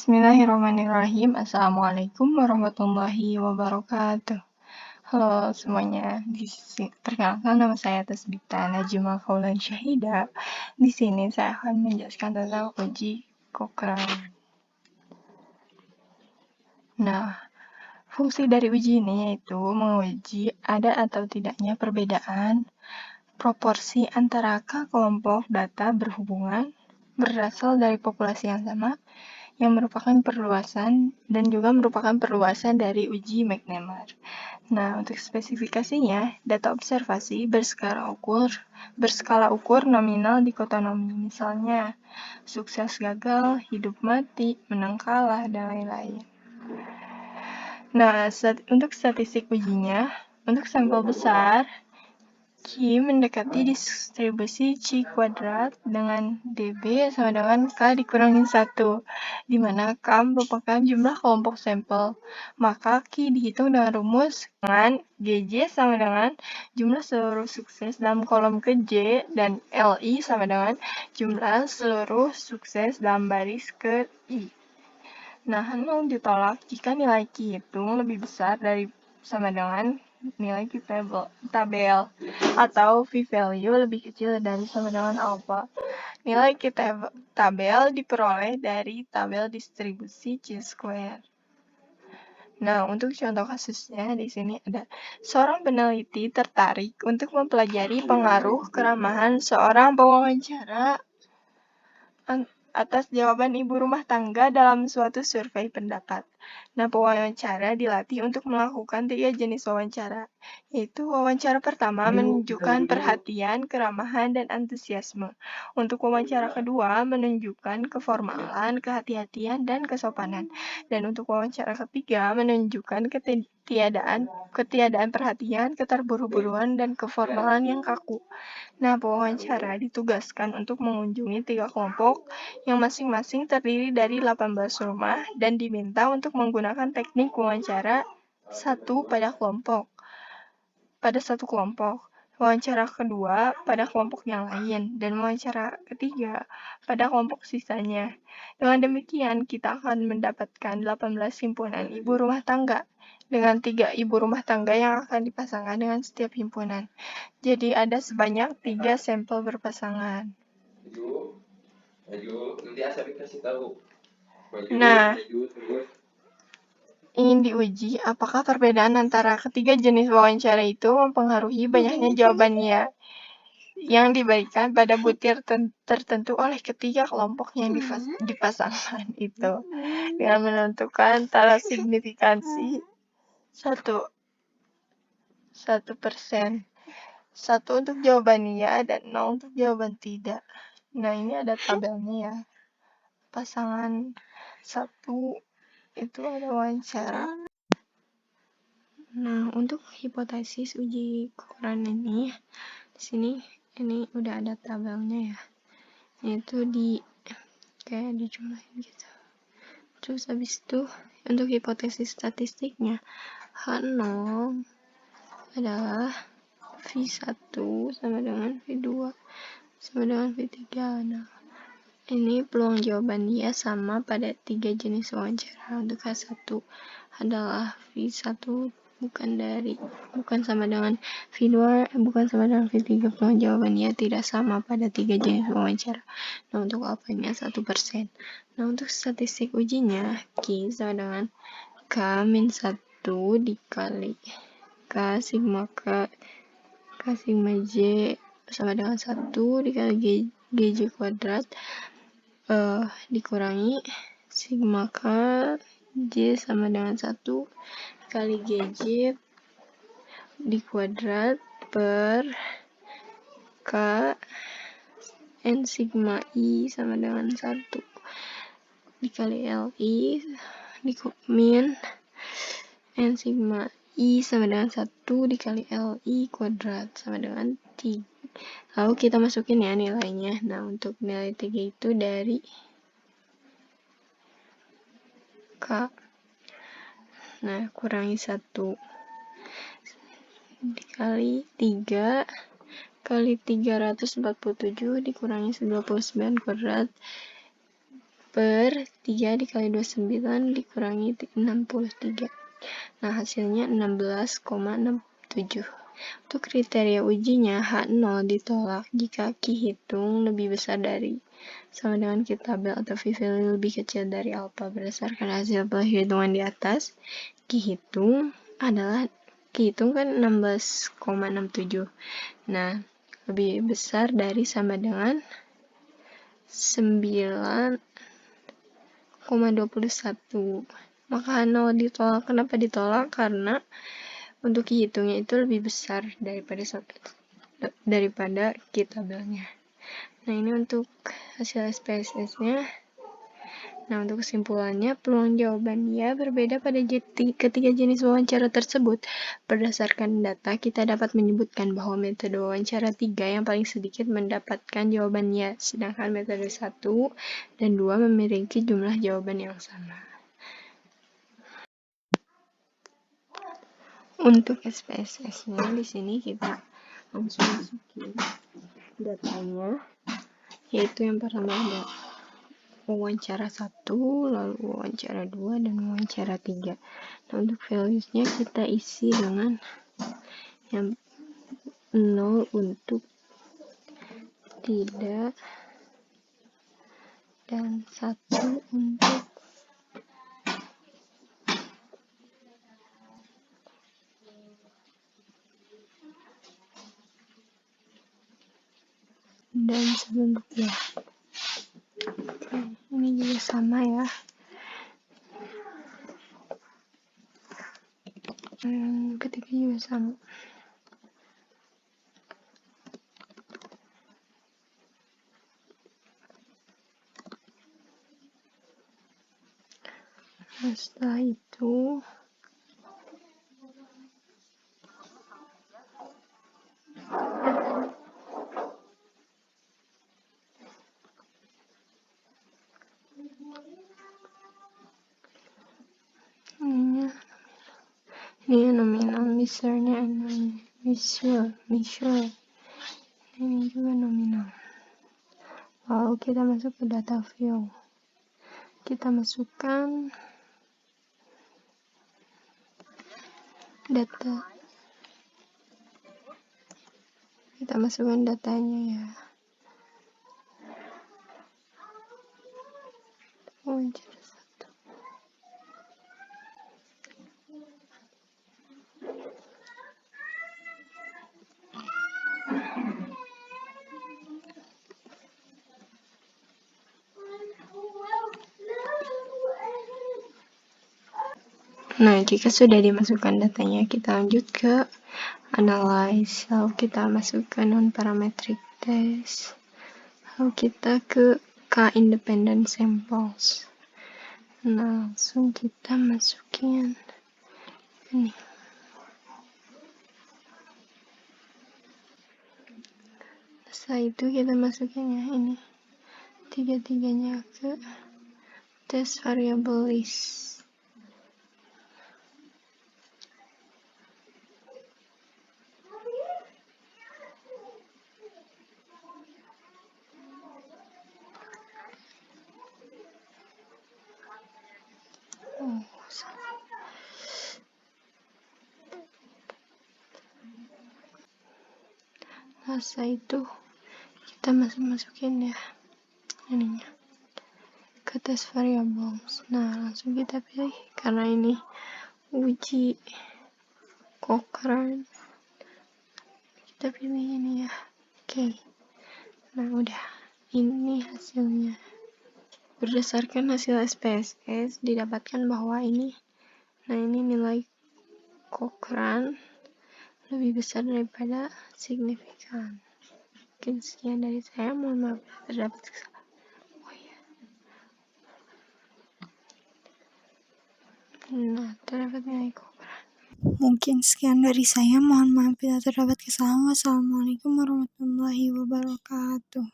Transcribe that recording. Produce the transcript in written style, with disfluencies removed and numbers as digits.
Bismillahirrahmanirrahim. Assalamualaikum warahmatullahi wabarakatuh. Halo semuanya, perkenalkan nama saya Tasbita Najma Kaulan Syahida. Di sini saya akan menjelaskan tentang uji Cochrane. Nah, fungsi dari uji ini yaitu menguji ada atau tidaknya perbedaan proporsi antara kelompok data berhubungan berasal dari populasi yang sama yang merupakan perluasan dan juga merupakan perluasan dari uji McNemar. Nah, untuk spesifikasinya, data observasi berskala ukur nominal dikotomi, misalnya sukses gagal, hidup mati, menang kalah, dan lain-lain. Nah, untuk statistik ujinya, untuk sampel besar, Q mendekati distribusi C kuadrat dengan DB sama dengan K dikurangi 1, di mana K merupakan jumlah kelompok sampel. Maka Q dihitung dengan rumus dengan GJ sama dengan jumlah seluruh sukses dalam kolom ke J dan LI sama dengan jumlah seluruh sukses dalam baris ke I. Nah, nol ditolak jika nilai Q hitung lebih besar dari sama dengan nilai Q tabel atau p-value lebih kecil dari sama dengan alpha. Nilai Q tabel diperoleh dari tabel distribusi C-square. Nah, untuk contoh kasusnya di sini ada seorang peneliti tertarik untuk mempelajari pengaruh keramahan seorang pewawancara atas jawaban ibu rumah tangga dalam suatu survei pendapat. Nah, pewawancara dilatih untuk melakukan 3 jenis wawancara, yaitu wawancara pertama menunjukkan perhatian, keramahan, dan antusiasme. Untuk wawancara kedua menunjukkan keformalan, kehati-hatian, dan kesopanan. Dan untuk wawancara ketiga menunjukkan ketiadaan perhatian, keterburu-buruan, dan keformalan yang kaku. Nah, pewawancara ditugaskan untuk mengunjungi 3 kelompok yang masing-masing terdiri dari 18 rumah dan diminta untuk menggunakan teknik wawancara pada satu kelompok, wawancara kedua pada kelompok yang lain, dan wawancara ketiga pada kelompok sisanya. Dengan demikian, kita akan mendapatkan 18 himpunan ibu rumah tangga dengan 3 ibu rumah tangga yang akan dipasangkan dengan setiap himpunan. Jadi ada sebanyak 3 sampel berpasangan. Nanti Asabi kasih tahu. Nah, ingin diuji apakah perbedaan antara ketiga jenis wawancara itu mempengaruhi banyaknya jawabannya yang diberikan pada butir tertentu oleh ketiga kelompok yang dipasangkan itu dengan menentukan taraf signifikansi 1%. 1 untuk jawaban iya dan 0 untuk jawaban tidak. Nah, ini ada tabelnya ya. Pasangan 1 itu ada wawancara. Nah, untuk hipotesis uji Cochrane ini di sini ini udah ada tabelnya ya. Yaitu kayak dijumlahin gitu. Terus habis itu untuk hipotesis statistiknya H0 adalah V1 sama dengan V2 sama dengan V3. Nah, ini peluang jawaban dia sama pada 3 jenis wawancara. Untuk H1 adalah V1 bukan sama dengan V2, bukan sama dengan V3. Peluang jawaban dia tidak sama pada 3 jenis wawancara. Nah, untuk alfanya 1%. Nah, untuk statistik ujinya Q sama dengan K-1 dikali K sigma J sama dengan 1 dikali GJ kuadrat dikurangi sigma K J sama dengan 1 dikali GJ di kuadrat per K N sigma I sama dengan 1 dikali LI min N sigma I sama dengan 1 dikali LI kuadrat sama dengan 3. Lalu kita masukin ya nilainya. Nah, untuk nilai 3 itu dari K. Nah, kurangi 1 dikali 3 kali 347 dikurangi 99 kuadrat per 3 dikali 29 dikurangi 63. Nah, hasilnya 16,67. Untuk kriteria ujinya, H0 ditolak jika Q hitung lebih besar dari sama dengan Q tabel atau V value lebih kecil dari alpha. Berdasarkan hasil perhitungan di atas, Q hitung kan 16,67. Nah, lebih besar dari sama dengan 9,21. Maka H0 ditolak. Kenapa ditolak? Karena untuk hitungnya itu lebih besar daripada Q tabelnya. Nah, ini untuk hasil SPSS-nya. Nah, untuk kesimpulannya, peluang jawaban ya berbeda pada ketiga jenis wawancara tersebut. Berdasarkan data, kita dapat menyebutkan bahwa metode wawancara 3 yang paling sedikit mendapatkan jawaban ya, sedangkan metode 1 dan 2 memiliki jumlah jawaban yang sama. Untuk SPSS-nya di sini kita langsung masukin datanya, yaitu yang pertama ada wawancara 1, lalu wawancara 2, dan wawancara 3. Nah, untuk values-nya kita isi dengan yang 0 untuk tidak dan 1 untuk dan sebenarnya. Oke, ini juga sama ya. Ketiga juga sama. Nah, setelah itu ini nominal, misalnya measure. Ini juga nominal. Lalu kita masuk ke data view. Kita masukkan datanya ya. Wawancara 1. Nah, jika sudah dimasukkan datanya, kita lanjut ke analyze. Lalu kita masukkan non-parametric test. Lalu kita ke K-independent samples. Nah, langsung kita masukin ini. Setelah itu kita masukin ya ini. Tiga-tiganya ke test variable list. Nah, setelah itu kita masukin ya ininya ke test variables. Nah, langsung kita pilih karena ini uji Cochrane, kita pilih ini ya. Oke. Nah, udah, ini hasilnya. Berdasarkan hasil SPSS didapatkan bahwa ini nilai Cochrane lebih besar daripada signifikan. Mungkin sekian dari saya, mohon maaf terdapat kesalahan. Nah, terdapat nilai Cochrane. Mungkin sekian dari saya, mohon maaf bila terdapat kesalahan. Wassalamualaikum warahmatullahi wabarakatuh.